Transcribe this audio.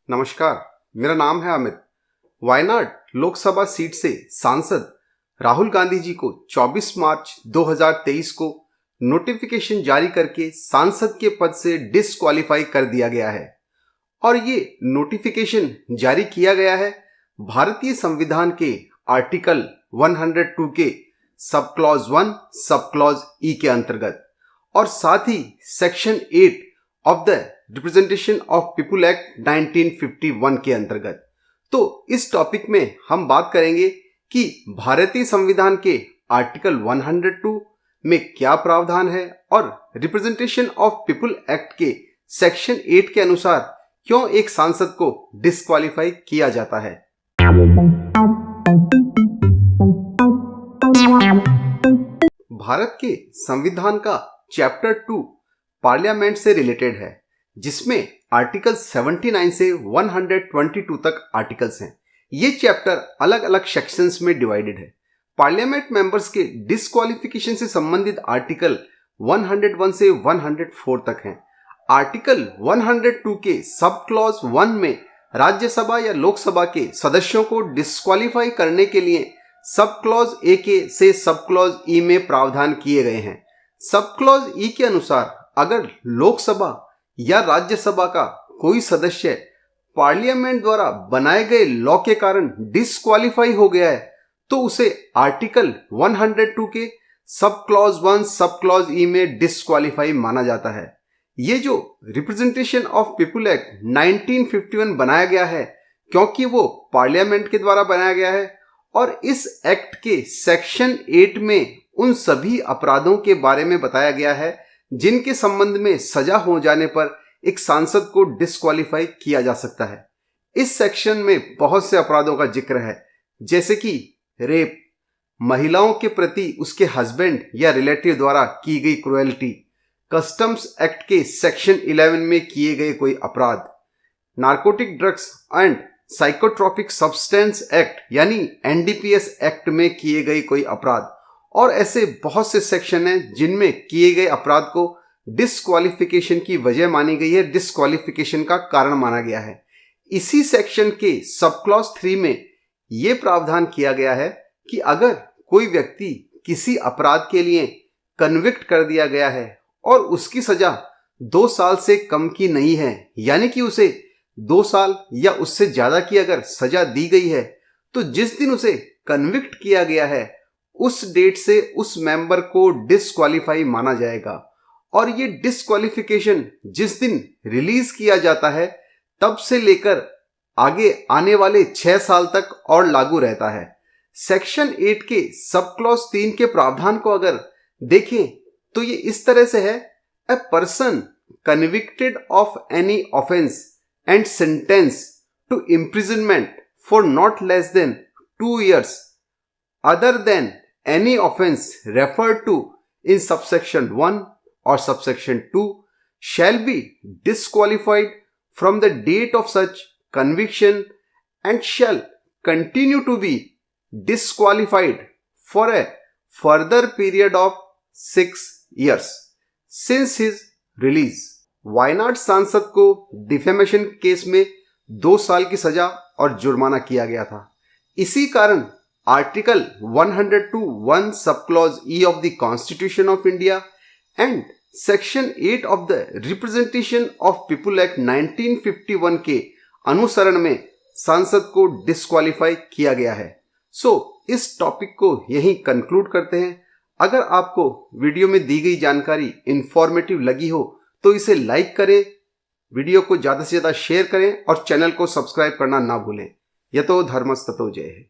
नमस्कार, मेरा नाम है अमित। वायनाड लोकसभा सीट से सांसद राहुल गांधी जी को 24 मार्च 2023 को नोटिफिकेशन जारी करके सांसद के पद से डिस्क्वालीफाई कर दिया गया है और ये नोटिफिकेशन जारी किया गया है भारतीय संविधान के आर्टिकल 102 के सब क्लॉज 1 सब क्लॉज ई के अंतर्गत और साथ ही section 8 of the representation of people act 1951 के अंतर्गत। तो इस टॉपिक में हम बात करेंगे कि भारतीय संविधान के आर्टिकल 102 में क्या प्रावधान है और रिप्रेजेंटेशन ऑफ पीपुल एक्ट के सेक्शन 8 के अनुसार क्यों एक सांसद को डिस्क्वालीफाई किया जाता है। भारत के संविधान का चैप्टर 2 पार्लियामेंट से रिलेटेड है, जिसमें आर्टिकल 79 से 122 तक आर्टिकल्स हैं। ये चैप्टर अलग अलग सेक्शंस में डिवाइडेड है। पार्लियामेंट मेंबर्स के डिस्क्वालिफिकेशन से संबंधित आर्टिकल 101 से 104 तक हैं। आर्टिकल 102 के सब क्लॉज 1 में राज्यसभा या लोकसभा के सदस्यों को डिस्क्वालीफाई करने के लिए सब क्लॉज ए के से सब क्लॉज ई में प्रावधान किए गए हैं। सब क्लॉज ई के अनुसार अगर लोकसभा या राज्यसभा का कोई सदस्य पार्लियामेंट द्वारा बनाए गए लॉ के कारण डिस्क्वालीफाई हो गया है तो उसे आर्टिकल 102 के सब क्लॉज 1 सब क्लॉज ई में डिस्क्वालीफाई माना जाता है। ये जो रिप्रेजेंटेशन ऑफ पीपुल एक्ट 1951 बनाया गया है क्योंकि वो पार्लियामेंट के द्वारा बनाया गया है और इस एक्ट के सेक्शन 8 में उन सभी अपराधों के बारे में बताया गया है जिनके संबंध में सजा हो जाने पर एक सांसद को डिस्क्वालीफाई किया जा सकता है। इस सेक्शन में बहुत से अपराधों का जिक्र है, जैसे कि रेप, महिलाओं के प्रति उसके हस्बैंड या रिलेटिव द्वारा की गई क्रुएल्टी, कस्टम्स एक्ट के सेक्शन 11 में किए गए कोई अपराध, narcotic drugs and psychotropic substance act यानी एनडीपीएस एक्ट में किए गए कोई अपराध और ऐसे बहुत से सेक्शन हैं जिनमें किए गए अपराध को डिस्क्वालिफिकेशन की वजह मानी गई है, डिस्क्वालिफिकेशन का कारण माना गया है। इसी सेक्शन के सब क्लॉज 3 में यह प्रावधान किया गया है कि अगर कोई व्यक्ति किसी अपराध के लिए कन्विक्ट कर दिया गया है और उसकी सजा 2 साल से कम की नहीं है, यानी कि उसे 2 साल या उससे ज्यादा की अगर सजा दी गई है तो जिस दिन उसे कन्विक्ट किया गया है उस डेट से उस मेंबर को डिस्क्वालीफाई माना जाएगा और ये डिस्क्वालिफिकेशन जिस दिन रिलीज किया जाता है तब से लेकर आगे आने वाले 6 साल तक और लागू रहता है। सेक्शन 8 के सब क्लॉज 3 के प्रावधान को अगर देखें तो ये इस तरह से है, a person convicted of any offence and sentence to imprisonment for not less than 2 years other than any offense referred to in subsection 1 or subsection 2 shall be disqualified from the date of such conviction and shall continue to be disqualified for a further period of 6 years since his release। Wayanad सांसद को defamation case में 2 साल की सजा और जुर्माना किया गया था। इसी कारण article 102(1) sub clause E of the constitution of India and section 8 of the representation of people act 1951 के अनुसरण में सांसद को डिस्क्वालीफाई किया गया है। इस टॉपिक को यहीं कंक्लूड करते हैं। अगर आपको वीडियो में दी गई जानकारी इंफॉर्मेटिव लगी हो तो इसे लाइक करें, वीडियो को ज़्यादा से ज़्यादा शेयर करें और चैनल को सब्सक्राइब करना ना भूलें। यतो धर्मस्ततो जयः।